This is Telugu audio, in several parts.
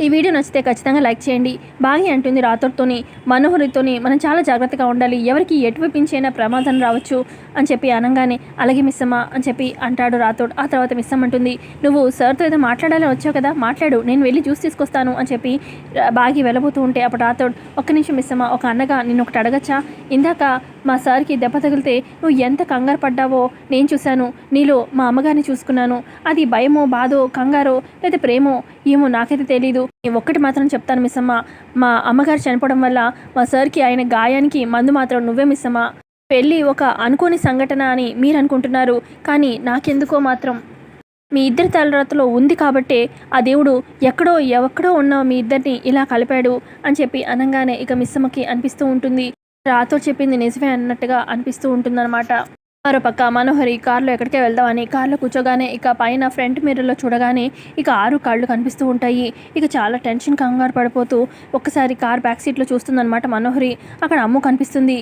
ఈ వీడియో నచ్చితే ఖచ్చితంగా లైక్ చేయండి. బాగి అంటుంది రాథోడ్‌తోని, మనోహరితోని మనం చాలా జాగ్రత్తగా ఉండాలి. ఎవరికి ఎటువైపు నుంచైనా ప్రమాదం రావచ్చు అని చెప్పి అనంగానే, అలాగే మిస్సమ్మ అని చెప్పి అంటాడు రాథోడ్. ఆ తర్వాత మిస్సమ్మ అంటుంది, నువ్వు సార్‌తో ఏదో మాట్లాడాలని వచ్చావు కదా, మాట్లాడు, నేను వెళ్ళి జ్యూస్ తీసుకొస్తాను అని చెప్పి బాగి వెళ్ళబోతూ ఉంటే అప్పుడు రాథోడ్, ఒక్క నిమిషం మిస్సమ్మ, ఒక అన్నగా నిన్నొకటి అడగచ్చా? ఇందాక మా సార్‌కి దెబ్బ తగిలితే నువ్వు ఎంత కంగారు పడ్డావో నేను చూశాను. నీలో మా అమ్మగారిని చూసుకున్నాను. అది భయమో, బాధో, కంగారో లేదా ప్రేమో ఏమో నాకైతే తెలీదు. ఒక్కటి మాత్రం చెప్తాను మిస్సమ్మ, మా అమ్మగారు చనిపోవడం వల్ల మా సార్‌కి అయిన గాయానికి మందు మాత్రం నువ్వే మిస్సమ్మ. పెళ్ళి ఒక అనుకోని సంఘటన అని మీరు అనుకుంటున్నారు, కానీ నాకెందుకో మాత్రం మీ ఇద్దరి తలరాతలో ఉంది కాబట్టే ఆ దేవుడు ఎక్కడో ఉన్న మీ ఇద్దరిని ఇలా కలిపాడు అని చెప్పి అనంగానే ఇక మిస్సమ్మకి అనిపిస్తూ ఉంటుంది. రాథోడ్ చెప్పింది నిజమే అన్నట్టుగా అనిపిస్తూ ఉంటుందన్నమాట. మరోపక్క మనోహరి కారులో ఎక్కడికే వెళ్దామని కారులో కూర్చోగానే ఇక పైన ఫ్రంట్ మిర్రర్లో చూడగానే ఇక 6 కళ్ళు కనిపిస్తూ ఉంటాయి. ఇక చాలా టెన్షన్ కంగారు పడిపోతూ ఒక్కసారి కార్ బ్యాక్ సీట్లో చూస్తుందన్నమాట మనోహరి. అక్కడ అమ్ము కనిపిస్తుంది.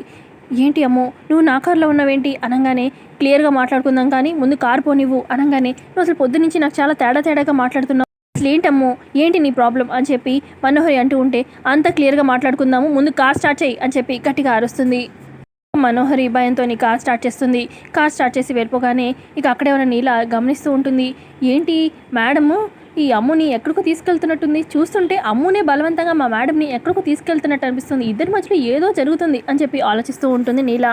ఏంటి అమ్ము, నువ్వు నా కారులో ఉన్నావేంటి అనంగానే, క్లియర్గా మాట్లాడుకుందాం కానీ ముందు కారు పోనివ్వు అనంగానే, నువ్వు అసలు పొద్దు నుంచి నాకు చాలా తేడాగా మాట్లాడుతున్నావు, అసలు ఏంటమ్మో, ఏంటి నీ ప్రాబ్లం అని చెప్పి మనోహరి అంటూ ఉంటే, అంత క్లియర్గా మాట్లాడుకుందాము, ముందు కార్ స్టార్ట్ చేయి అని చెప్పి గట్టిగా అరుస్తుంది. మనోహరి భయంతో కార్ స్టార్ట్ చేస్తుంది. కార్ స్టార్ట్ చేసి వెళ్ళిపోగానే ఇక అక్కడే ఉన్న నీల గమనిస్తూ ఉంటుంది. ఏంటి మేడము ఈ అమ్ముని ఎక్కడికో తీసుకెళ్తున్నట్టుంది, చూస్తుంటే అమ్మునే బలవంతంగా మా మేడంని ఎక్కడికో తీసుకెళ్తున్నట్టు అనిపిస్తుంది, ఇద్దరి మధ్యలో ఏదో జరుగుతుంది అని చెప్పి ఆలోచిస్తూ ఉంటుంది నీల.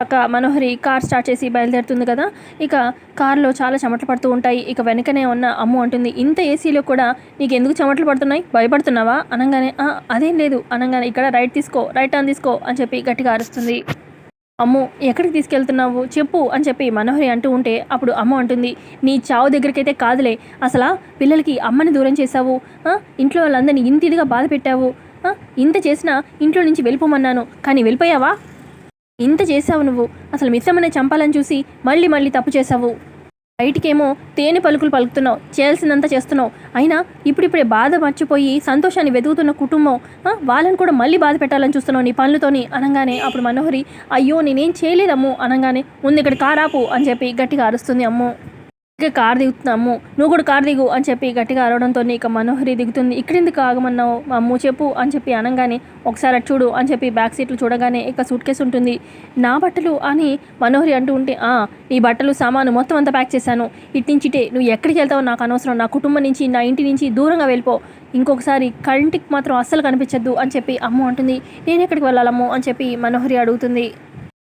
అక్క మనోహరి కార్ స్టార్ట్ చేసి బయలుదేరుతుంది కదా, ఇక కారులో చాలా చెమటలు పడుతూ ఉంటాయి. ఇక వెనకనే ఉన్న అమ్ము అంటుంది, ఇంత ఏసీలో కూడా నీకు ఎందుకు చెమటలు పడుతున్నాయి, భయపడుతున్నావా అనంగానే, అదేం లేదు అనంగానే, ఇక్కడ రైట్ టర్న్ తీసుకో అని చెప్పి గట్టిగా అరుస్తుంది. అమ్ము ఎక్కడికి తీసుకెళ్తున్నావు చెప్పు అని చెప్పి మనోహరి అంటూ ఉంటే అప్పుడు అమ్మ అంటుంది, నీ చావు దగ్గరికైతే కాదులే, అసలు పిల్లలకి అమ్మని దూరం చేశావు, ఇంట్లో వాళ్ళందరినీ ఇంత ఇదిగా బాధ పెట్టావు, ఇంత చేసినా ఇంట్లో నుంచి వెళ్ళిపోమన్నాను కానీ వెళ్ళిపోయావా, ఇంత చేసావు నువ్వు, అసలు మిస్సమ్మనే చంపాలని చూసి మళ్ళీ తప్పు చేసావు, బయటికేమో తేనె పలుకులు పలుకుతున్నావు, చేయాల్సిందంతా చేస్తున్నావు, అయినా ఇప్పుడిప్పుడే బాధ మర్చిపోయి సంతోషాన్ని వెతుకుతున్న కుటుంబం, వాళ్ళని కూడా మళ్ళీ బాధ పెట్టాలని చూస్తున్నావు నీ పనులతోని అనంగానే అప్పుడు మనోహరి, అయ్యో నేనేం చేయలేదమ్ము అనంగానే, ముందు ఇక్కడ కార్ ఆపు అని చెప్పి గట్టిగా అరుస్తుంది అమ్ము. ఇక కార్ దిగుతున్నాము, నువ్వు కూడా కార్ దిగు అని చెప్పి గట్టిగా అరవడంతో ఇక మనోహరి దిగుతుంది. ఇక్కడెందుకు ఆగమన్నావు మా అమ్ము చెప్పు అని చెప్పి అనంగానే, ఒకసారి అటు చూడు అని చెప్పి బ్యాక్ సీట్లు చూడగానే ఇక సూట్ కేసు ఉంటుంది. నా బట్టలు అని మనోహరి అంటూ ఉంటే, నీ బట్టలు సామాను మొత్తం అంతా ప్యాక్ చేశాను, ఇటు నుంచి ఇటే, నువ్వు ఎక్కడికి వెళ్తావో నాకు అనవసరం, నా కుటుంబం నుంచి నా ఇంటి నుంచి దూరంగా వెళ్ళిపో, ఇంకొకసారి కంటికి మాత్రం అస్సలు కనిపించద్దు అని చెప్పి అమ్ము అంటుంది. నేను ఎక్కడికి వెళ్ళాలమ్ము అని చెప్పి మనోహరి అడుగుతుంది.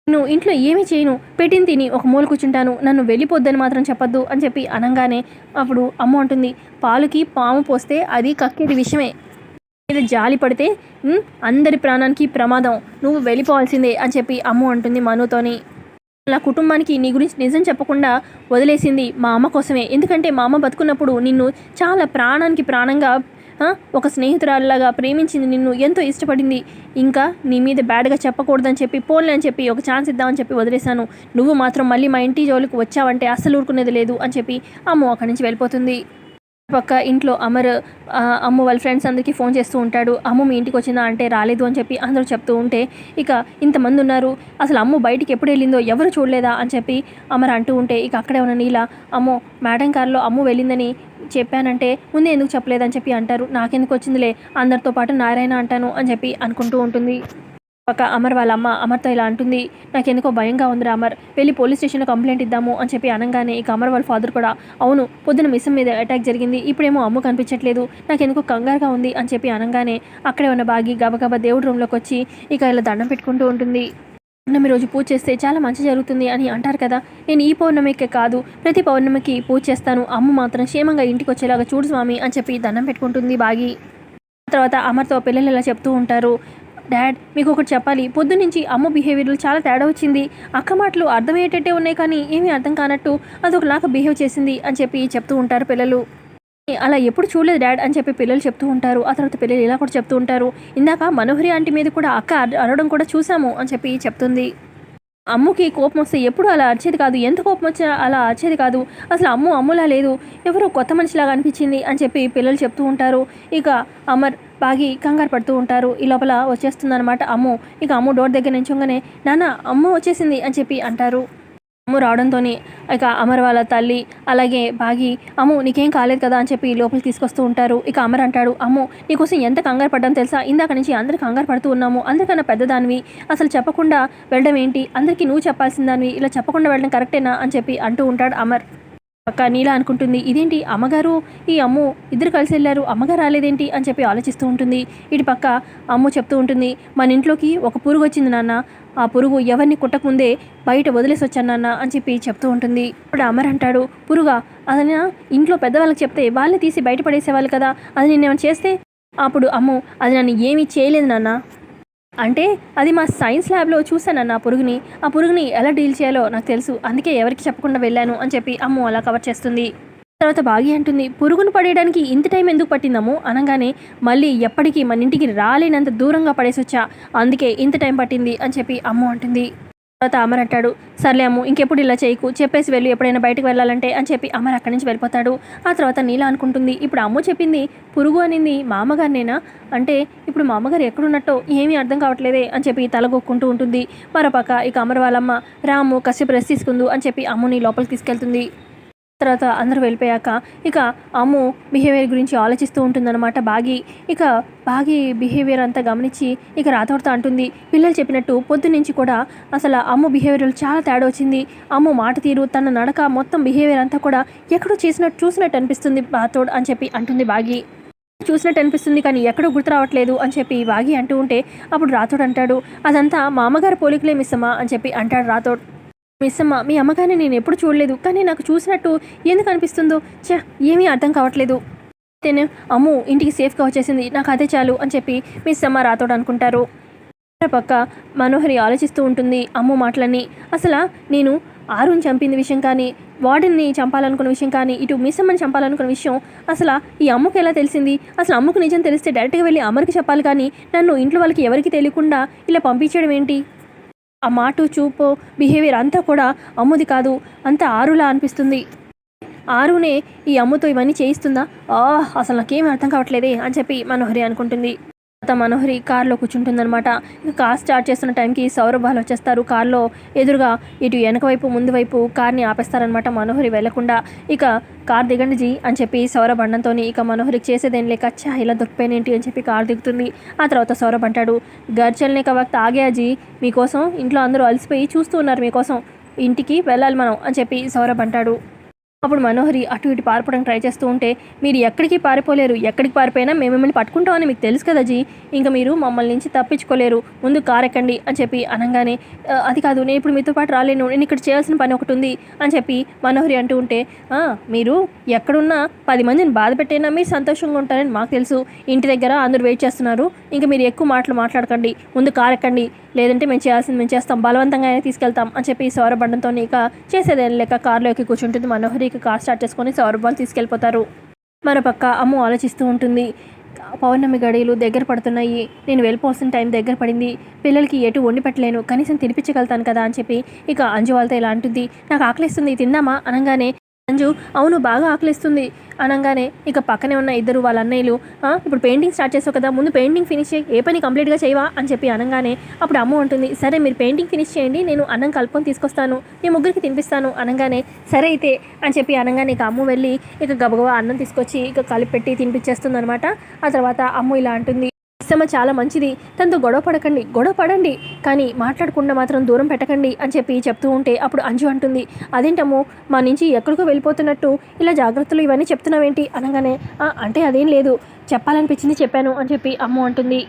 నువ్వు ఇంట్లో ఏమీ చేయను, పెట్టిన తిని ఒక మూల కూర్చుంటాను, నన్ను వెళ్ళిపోద్దని మాత్రం చెప్పొద్దు అని చెప్పి అనంగానే అప్పుడు అమ్మ అంటుంది, పాలుకి పాము పోస్తే అది కక్కేది విషయమే, మీద జాలి పడితే అందరి ప్రాణానికి ప్రమాదం, నువ్వు వెళ్ళిపోవాల్సిందే అని చెప్పి అమ్మ అంటుంది మనుతోని. అలా కుటుంబానికి నీ గురించి నిజం చెప్పకుండా వదిలేసింది మా అమ్మ కోసమే, ఎందుకంటే మా అమ్మ బతుకున్నప్పుడు నిన్ను చాలా ప్రాణానికి ప్రాణంగా ఒక స్నేహితురాల్లాగా ప్రేమించింది, నిన్ను ఎంతో ఇష్టపడింది, ఇంకా నీ మీద బ్యాడ్గా చెప్పకూడదని చెప్పి పోన్లే అని చెప్పి ఒక ఛాన్స్ ఇద్దామని చెప్పి వదిలేశాను, నువ్వు మాత్రం మళ్ళీ మా ఇంటి జోలికి వచ్చావంటే అస్సలు ఊరుకునేది లేదు అని చెప్పి అమ్ము అక్కడి నుంచి వెళ్ళిపోతుంది. పక్క ఇంట్లో అమర్ అమ్ము వాళ్ళ ఫ్రెండ్స్ అందరికీ ఫోన్ చేస్తూ ఉంటాడు. అమ్ము మీ ఇంటికి వచ్చిందా అంటే రాలేదు అని చెప్పి అందరూ చెప్తూ ఉంటే, ఇక ఇంతమంది ఉన్నారు, అసలు అమ్ము బయటికి ఎప్పుడు వెళ్ళిందో ఎవరు చూడలేదా అని చెప్పి అమర్ అంటూ ఉంటే, ఇక అక్కడే ఉన్న నీల, అమ్మో మేడం కారులో అమ్ము వెళ్ళిందని చెప్పానంటే ముందే ఎందుకు చెప్పలేదని చెప్పి అంటారు, నాకెందుకు వచ్చిందిలే, అందరితో పాటు నారాయణ అంటాను అని చెప్పి అనుకుంటూ ఉంటుంది. పక్క అమర్ వాళ్ళ అమ్మ అమర్తో ఇలా అంటుంది, నాకెందుకో భయంగా ఉందిరా అమర్, వెళ్ళి పోలీస్ స్టేషన్లో కంప్లైంట్ ఇద్దాము అని చెప్పి అనగానే ఇక అమర్ వాళ్ళ ఫాదర్ కూడా, అవును పొద్దున మిస్సం మీద అటాక్ జరిగింది, ఇప్పుడేమో అమ్ము కనిపించట్లేదు, నాకెందుకో కంగారుగా ఉంది అని చెప్పి అనగానే అక్కడే ఉన్న బాగి గబగబా దేవుడి రూమ్లోకి వచ్చి ఇక ఇలా దండం పెట్టుకుంటూ ఉంటుంది. పౌర్ణమి రోజు పూజ చేస్తే చాలా మంచి జరుగుతుంది అని అంటారు కదా, నేను ఈ పౌర్ణమికే కాదు ప్రతి పౌర్ణమికి పూజ చేస్తాను, అమ్మ మాత్రం క్షేమంగా ఇంటికి వచ్చేలాగా చూడు స్వామి అని చెప్పి దండం పెట్టుకుంటుంది బాగి. తర్వాత అమర్తో పిల్లలు ఇలా చెప్తూ ఉంటారు, డాడ్ మీకు ఒకటి చెప్పాలి, పొద్దు నుంచి అమ్మ బిహేవియర్లో చాలా తేడా వచ్చింది, అక్క మాటలు అర్థమయ్యేటట్టే ఉన్నాయి కానీ ఏమీ అర్థం కానట్టు అదొకలాగా బిహేవ్ చేసింది అని చెప్పి చెప్తూ ఉంటారు పిల్లలు. అలా ఎప్పుడు చూడలేదు డాడ్ అని చెప్పి పిల్లలు చెప్తూ ఉంటారు. ఆ తర్వాత పిల్లలు ఇలా కూడా చెప్తూ ఉంటారు, ఇందాక మనోహరి ఆంటీ మీద కూడా అక్క అరవడం కూడా చూసాము అని చెప్పి చెప్తుంది. అమ్ముకి కోపం వస్తే ఎప్పుడు అలా అరిచేది కాదు, ఎంత కోపం వచ్చినా అలా అరిచేది కాదు, అసలు అమ్ములా లేదు, ఎవరో కొత్త మనిషిలాగా అనిపించింది అని చెప్పి పిల్లలు చెప్తూ ఉంటారు. ఇక అమర్ బాగి కంగారు పడుతూ ఉంటారు. ఈ లోపల వచ్చేస్తుంది అనమాట అమ్ము. ఇక అమ్ము డోర్ దగ్గర నించోగానే, నాన్న అమ్ము వచ్చేసింది అని చెప్పి అంటారు. అమ్ము రావడంతోనే ఇక అమర్ వాళ్ళ తల్లి అలాగే బాగి అమ్ము నీకేం కాలేదు కదా అని చెప్పి లోపలికి తీసుకొస్తూ ఉంటారు. ఇక అమర్ అంటాడు, అమ్ము నీకోసం ఎంత కంగారు పడ్డాను తెలుసా, ఇందాక నుంచి అందరికి కంగారు పడుతూ ఉన్నాము, అందరికన్నా పెద్దదానివి అసలు చెప్పకుండా వెళ్ళడం ఏంటి, అందరికీ నువ్వు చెప్పాల్సిన దానివి, ఇలా చెప్పకుండా వెళ్ళడం కరెక్టేనా అని చెప్పి అంటూ ఉంటాడు అమర్. పక్క నీల అనుకుంటుంది, ఇదేంటి అమ్మగారు ఈ అమ్ము ఇద్దరు కలిసి వెళ్ళారు, అమ్మగారు రాలేదేంటి అని చెప్పి ఆలోచిస్తూ ఉంటుంది. ఇటు పక్క అమ్ము చెప్తూ ఉంటుంది, మన ఇంట్లోకి ఒక పురుగు వచ్చింది నాన్న, ఆ పురుగు ఎవరిని కుట్టకముందే బయట వదిలేసి వచ్చాను నాన్న అని చెప్పి చెప్తూ ఉంటుంది. ఇప్పుడు అమర్ అంటాడు, పురుగా అదైనా ఇంట్లో పెద్దవాళ్ళకి చెప్తే వాళ్ళని తీసి బయట పడేసేవాళ్ళు కదా, అది నేనేమైనా చేస్తే? అప్పుడు అమ్ము, అది నన్ను ఏమీ చేయలేదు నాన్న, అంటే అది మా సైన్స్ ల్యాబ్లో చూశానన్న ఆ పురుగుని ఎలా డీల్ చేయాలో నాకు తెలుసు, అందుకే ఎవరికి చెప్పకుండా వెళ్ళాను అని చెప్పి అమ్ము అలా కవర్ చేస్తుంది. తర్వాత బాగి అంటుంది, పురుగును పడేయడానికి ఇంత టైం ఎందుకు పట్టిందమ్ము అనగానే, మళ్ళీ ఎప్పటికీ మన ఇంటికి రాలేనంత దూరంగా పడేసి వచ్చా, అందుకే ఇంత టైం పట్టింది అని చెప్పి అమ్ము అంటుంది. తర్వాత అమర్ అంటాడు, సర్లే అమ్ము ఇంకెప్పుడు ఇలా చేయకు, చెప్పేసి వెళ్ళు ఎప్పుడైనా బయటకు వెళ్ళాలంటే అని చెప్పి అమర్ అక్కడి నుంచి వెళ్ళిపోతాడు. ఆ తర్వాత నీల అనుకుంటుంది, ఇప్పుడు అమ్ము చెప్పింది పురుగు అనింది మా అమ్మగారినేనా, అంటే ఇప్పుడు మా అమ్మగారు ఎక్కడున్నట్టో ఏమీ అర్థం కావట్లేదే అని చెప్పి తలగొక్కుంటూ ఉంటుంది. మరోపక్క ఇక అమర్ వాళ్ళమ్మ, రాము కాసేపు రెస్ట్ తీసుకుందు అని చెప్పి అమ్ముని లోపలికి తీసుకెళ్తుంది. తర్వాత అందరూ వెళ్ళిపోయాక ఇక అమ్ము బిహేవియర్ గురించి ఆలోచిస్తూ ఉంటుందన్నమాట బాగి. ఇక బాగి బిహేవియర్ అంతా గమనించి ఇక రాథోడ్తో అంటుంది, పిల్లలు చెప్పినట్టు పొద్దున్నుంచి కూడా అసలు అమ్ము బిహేవియర్లో చాలా తేడా వచ్చింది, అమ్ము మాట తీరు తన నడక మొత్తం బిహేవియర్ అంతా కూడా ఎక్కడో చూసినట్టు అనిపిస్తుంది రాథోడ్ అని చెప్పి అంటుంది బాగి. చూసినట్టు అనిపిస్తుంది కానీ ఎక్కడో గుర్తు రావట్లేదు అని చెప్పి బాగి అంటూ ఉంటే అప్పుడు రాథోడ్ అంటాడు, అదంతా మా అమ్మగారు పోలికలే మిస్సమ్మా అని చెప్పి అంటాడు రాథోడ్. మిస్సమ్మ మీ అమ్మగారిని నేను ఎప్పుడు చూడలేదు, కానీ నాకు చూసినట్టు ఎందుకు అనిపిస్తుందో ఏమీ అర్థం కావట్లేదు, నేను అమ్ము ఇంటికి సేఫ్గా వచ్చేసింది, నాకు అదే చాలు అని చెప్పి మిస్సమ్మ రాథోడ్ అనుకుంటారు. పక్క మనోహరి ఆలోచిస్తూ ఉంటుంది అమ్ము మాటలని, అసలు నేను ఆరుని చంపిన విషయం కానీ వార్డెన్ని చంపాలనుకున్న విషయం కానీ ఇటు మిస్సమ్మని చంపాలనుకున్న విషయం అసలు ఈ అమ్ముకు ఎలా తెలిసింది, అసలు అమ్ముకు నిజం తెలిస్తే డైరెక్ట్గా వెళ్ళి అమర్కి చెప్పాలి కానీ నన్ను ఇంట్లో వాళ్ళకి ఎవరికి తెలియకుండా ఇలా పంపించడం ఏంటి, ఆ మాట చూపు బిహేవియర్ అంతా కూడా అమ్ముది కాదు, అంతా ఆరులా అనిపిస్తుంది, ఆరునే ఈ అమ్ముతో ఇవన్నీ చేయిస్తుందా, అసలు నాకేమీ అర్థం కావట్లేదే అని చెప్పి మనోహరి అనుకుంటుంది. తర్వాత మనోహరి కార్లో కూర్చుంటుందన్నమాట. ఇక కార్ స్టార్ట్ చేస్తున్న టైంకి సౌరభ్ వాళ్ళు వచ్చేస్తారు. కార్లో ఎదురుగా ఇటు వెనక వైపు ముందు వైపు కార్ని ఆపేస్తారనమాట మనోహరి వెళ్లకుండా. ఇక కార్ దిగండి జీ అని చెప్పి సౌరభ్ అన్నంతో ఇక మనోహరికి చేసేదేం లేక ఇలా దొరికిపోయినేంటి అని చెప్పి కార్ దిగుతుంది. ఆ తర్వాత సౌరభ్ అంటాడు, గర్చల్నే కవక్త ఆగే జీ, మీకోసం ఇంట్లో అందరూ అలసిపోయి చూస్తూ ఉన్నారు, మీకోసం ఇంటికి వెళ్ళాలి మనం అని చెప్పి సౌరభ్ అంటాడు. అప్పుడు మనోహరి అటు ఇటు పారిపోవడానికి ట్రై చేస్తూ ఉంటే, మీరు ఎక్కడికి పారిపోలేరు, ఎక్కడికి పారిపోయినా మేము మిమ్మల్ని పట్టుకుంటామని మీకు తెలుసు కదా జీ, ఇంకా మీరు మమ్మల్ని నుంచి తప్పించుకోలేరు, ముందు కారు ఎక్కండి అని చెప్పి అనగానే, అది కాదు నేను ఇప్పుడు మీతో పాటు రాలేను, నేను ఇక్కడ చేయాల్సిన పని ఒకటి ఉంది అని చెప్పి మనోహరి అంటూ ఉంటే, మీరు ఎక్కడున్నా 10 మందిని బాధ పెట్టైనా మీరు సంతోషంగా ఉంటారని మాకు తెలుసు, ఇంటి దగ్గర అందరూ వెయిట్ చేస్తున్నారు, ఇంకా మీరు ఎక్కువ మాట్లాడకండి, ముందు కారు ఎక్కండి, లేదంటే మేము చేయాల్సింది మేము చేస్తాం, బలవంతంగా అయినా తీసుకెళ్తాం అని చెప్పి సౌరభండంతో ఇక చేసేదేం లేక కారులోకి కూర్చుంటుంది మనోహరి. ఇక కార్ స్టార్ట్ చేసుకొని సౌరభ్ వాళ్ళు తీసుకెళ్ళిపోతారు. మరోపక్క అమ్ము ఆలోచిస్తూ ఉంటుంది, పౌర్ణమి గడియలు దగ్గర పడుతున్నాయి, నేను వెళ్ళిపోవాల్సిన టైం దగ్గర పడింది, పిల్లలకి ఎటు వండి పెట్టలేను, కనీసం తినిపించగలుగుతాను కదా అని చెప్పి ఇక అంజు వాళ్ళతో ఇలా అంటుంది, నాకు ఆకలిస్తుంది తిందామా అనగానే అంజు అవును బాగా ఆకలిస్తుంది అనగానే ఇక పక్కనే ఉన్న ఇద్దరు వాళ్ళ అన్నయ్యలు, ఇప్పుడు పెయింటింగ్ స్టార్ట్ చేసావు కదా, ముందు పెయింటింగ్ ఫినిష్ చేయి, ఏ పని కంప్లీట్గా చేయవా అని చెప్పి అనగానే అప్పుడు అమ్మ ఉంటుంది, సరే మీరు పెయింటింగ్ ఫినిష్ చేయండి, నేను అన్నం కలుపుకొని తీసుకొస్తాను, మీ ముగ్గురికి తినిపిస్తాను అనగానే సరే అయితే అని చెప్పి అనగానే ఇక అమ్ము వెళ్ళి ఇక గబగబా అన్నం తీసుకొచ్చి ఇక కలిపెట్టి తినిపించేస్తుంది అనమాట. ఆ తర్వాత అమ్ము ఇలా అంటుంది, మిస్సమ్మ చాలా మంచిది, తనతో గొడవ పడండి కానీ మాట్లాడకుండా మాత్రం దూరం పెట్టకండి అని చెప్పి చెప్తూ ఉంటే అప్పుడు అంజు అంటుంది, అదేంటమ్మో మా నుంచి ఎక్కడికో వెళ్ళిపోతున్నట్టు ఇలా జాగ్రత్తలు ఇవన్నీ చెప్తున్నావేంటి అనగానే, అంటే అదేం లేదు చెప్పాలనిపించింది చెప్పాను అని చెప్పి అమ్ము అంటుంది.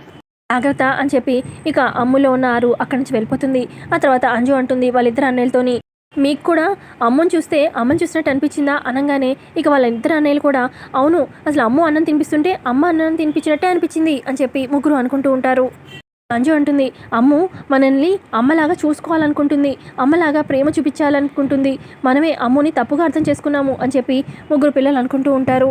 జాగ్రత్త అని చెప్పి ఇక అమ్ములో ఉన్న ఆరు అక్కడి నుంచి వెళ్ళిపోతుంది. ఆ తర్వాత అంజు అంటుంది వాళ్ళిద్దరు అన్నయ్యలతోని, మీకు కూడా అమ్మని చూసినట్టు అనిపించిందా అనగానే ఇక వాళ్ళ ఇద్దరు అన్నయ్యలు కూడా అవును అసలు అమ్ము అన్నం తినిపిస్తుంటే అమ్మ అన్నం తినిపించినట్టే అనిపించింది అని చెప్పి ముగ్గురు అనుకుంటూ ఉంటారు. అంజు అంటుంది, అమ్ము మనల్ని అమ్మలాగా చూసుకోవాలనుకుంటుంది, అమ్మలాగా ప్రేమ చూపించాలనుకుంటుంది, మనమే అమ్ముని తప్పుగా అర్థం చేసుకున్నాము అని చెప్పి ముగ్గురు పిల్లలు అనుకుంటూ ఉంటారు.